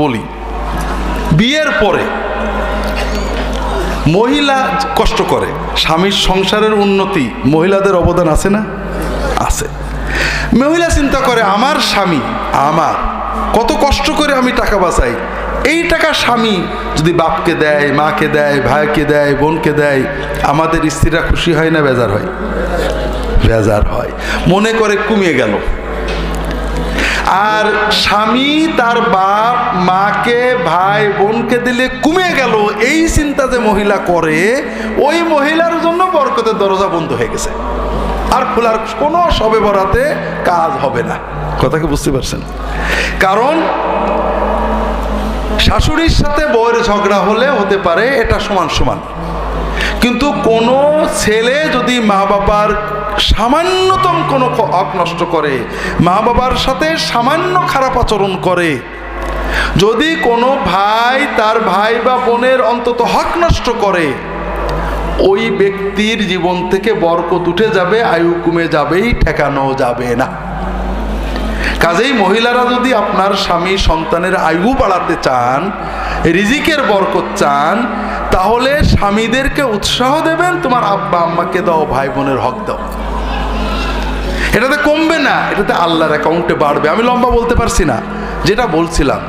বলি, বিয়ের পরে মহিলা কষ্ট করে, স্বামীর সংসারের উন্নতি মহিলাদের অবদান আছে না? আছে। মহিলা চিন্তা করে আমার স্বামী আমার কত কষ্ট করে আমি টাকা বাঁচাই, এই টাকা স্বামী যদি বাপকে দেয়, মাকে দেয়, ভাইকে দেয়, বোনকে দেয়, আমাদের স্ত্রীরা খুশি হয় না বেজার হয়? বেজার হয়, মনে করে কমিয়ে গেল। আর স্বামী তার বাপ মাকে ভাই বোনকে দিলে কমে গেল, এই চিন্তা যে মহিলা করে, ওই মহিলার জন্য বরকতের দরজা বন্ধ হয়ে গেছে, আর খোলার কোনো সবে বরাতে কাজ হবে না। কথা কি বুঝতে পারছেন? কারণ শাশুড়ির সাথে বউয়ের ঝগড়া হলে হতে পারে এটা সমান সমান, কিন্তু কোনো ছেলে যদি মা বাবার সামান্যতম কোনো হক নষ্ট করে, মা বাবার সাথে সামান্য খারাপ আচরণ করে, যদি কোনো ভাই তার ভাই বা বোনের অন্তত হক নষ্ট করে, ওই ব্যক্তির জীবন থেকে বরকত উঠে যাবে, আয়ু কমে যাবেই, ঠেকানো যাবে না। কাজেই মহিলারা যদি আপনার স্বামী সন্তানের আয়ু বাড়াতে চান, রিজিকের বরকত চান, তাহলে স্বামীদেরকে উৎসাহ দেবেন, তোমার আব্বা আম্মাকে দাও, ভাই বোনের হক দাও। এটাতে কমবে না, এটাতে আল্লাহর অ্যাকাউন্টে বাড়বে। আমি লম্বা বলতে পারছি না, যেটা বলছিলাম